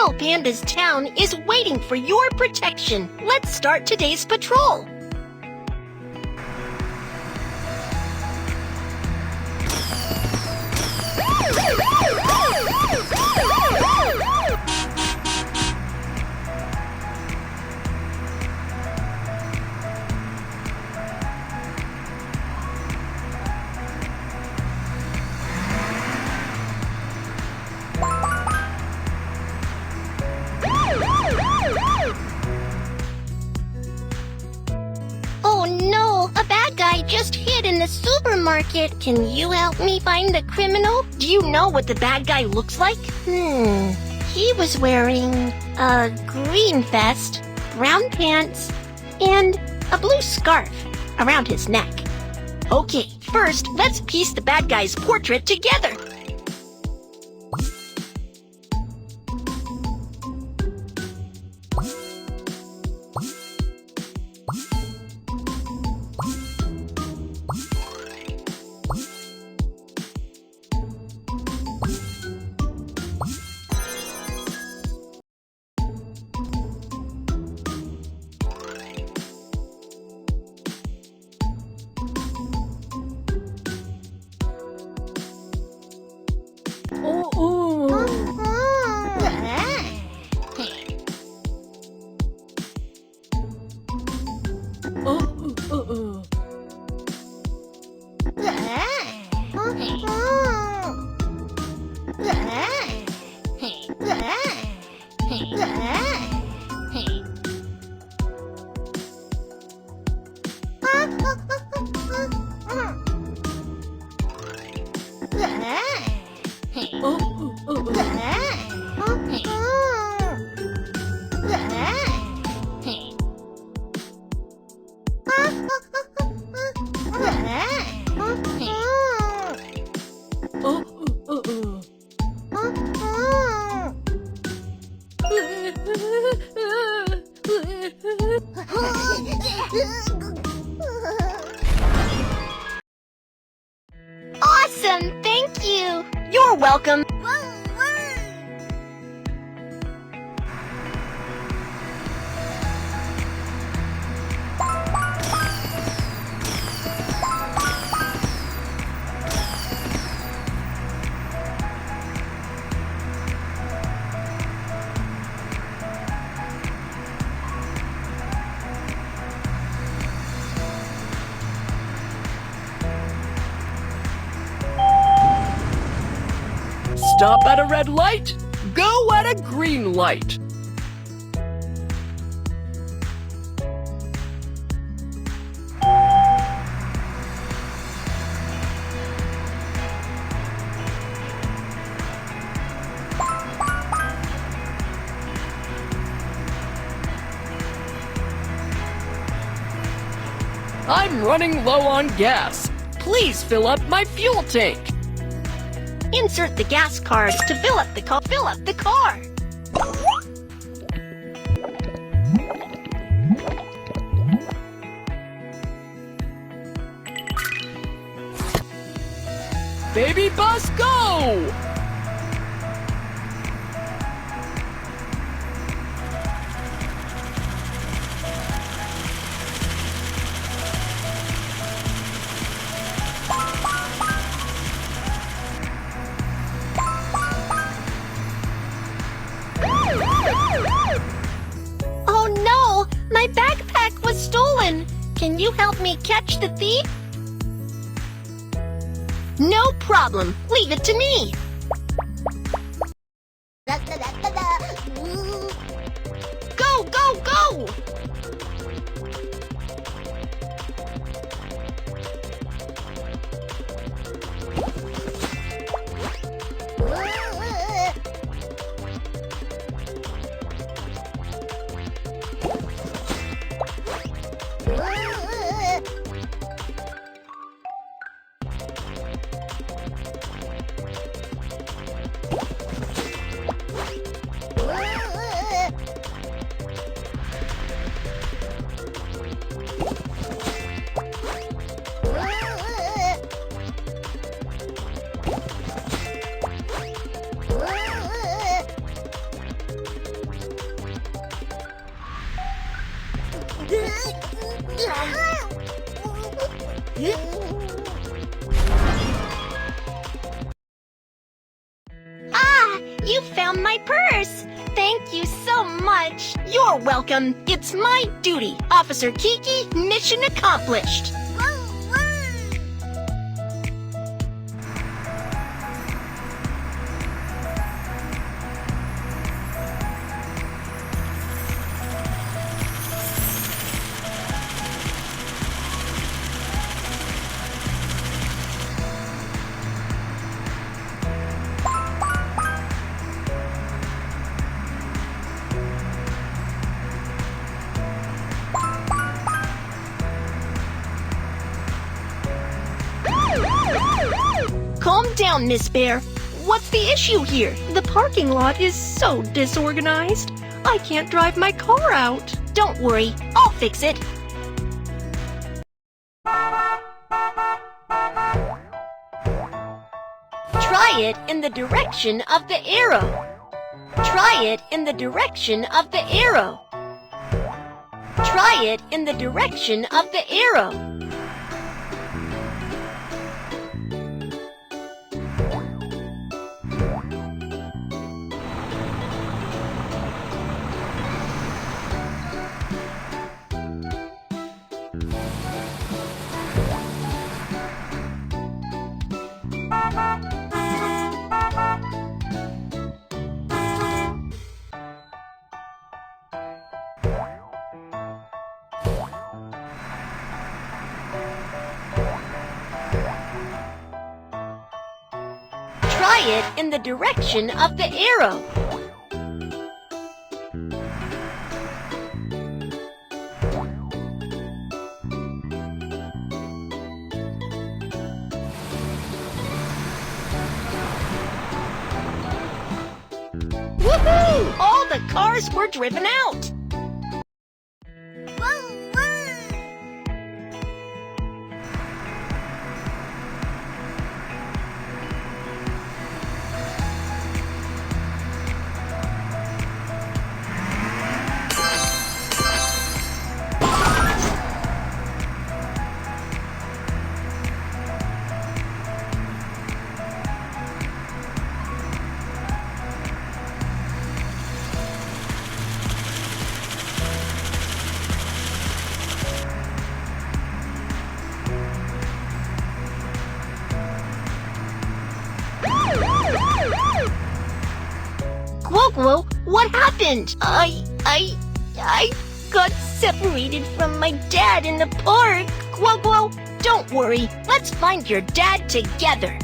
Little Panda's town is waiting for your protection. Let's start today's patrol. Oh no, a bad guy just hid in the supermarket. Can you help me find the criminal? Do you know what the bad guy looks like? He was wearing a green vest, brown pants, and a blue scarf around his neck. Okay, first, let's piece the bad guy's portrait together. Awesome! Thank you! You're welcome! Stop at a red light, go at a green light. I'm running low on gas. Please fill up my fuel tank. Insert the gas card to fill up the car. Baby bus, go! Oh no! My backpack was stolen! Can you help me catch the thief? No problem! Leave it to me! Go, go, go! Ah, you found my purse. Thank you so much. You're welcome. It's my duty. Officer Kiki, mission accomplished. Calm down, Miss Bear. What's the issue here? The parking lot is so disorganized. I can't drive my car out. Don't worry, I'll fix it. Try it in the direction of the arrow. Try it in the direction of the arrow. Try it in the direction of the arrow. Try it in the direction of the arrow. Woohoo! All the cars were driven out. Guo, what happened? I got separated from my dad in the park. Guo, don't worry. Let's find your dad together.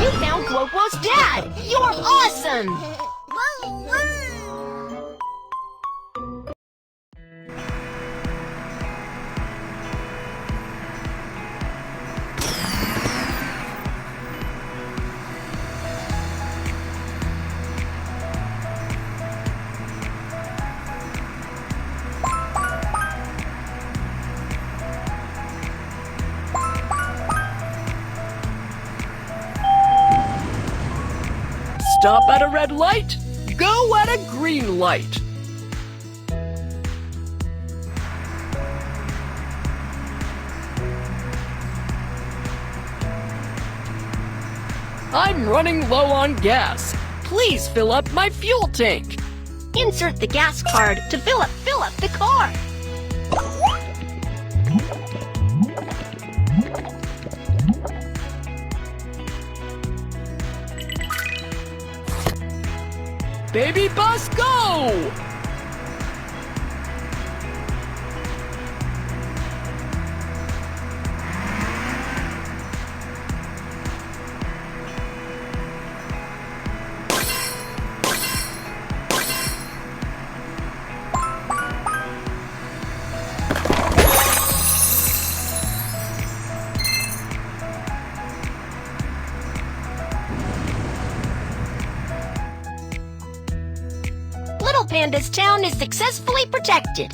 You found Guo's dad! You're awesome! Stop at a red light, go at a green light. I'm running low on gas. Please fill up my fuel tank. Insert the gas card to fill up the car. Baby bus, go! Little Panda's town is successfully protected.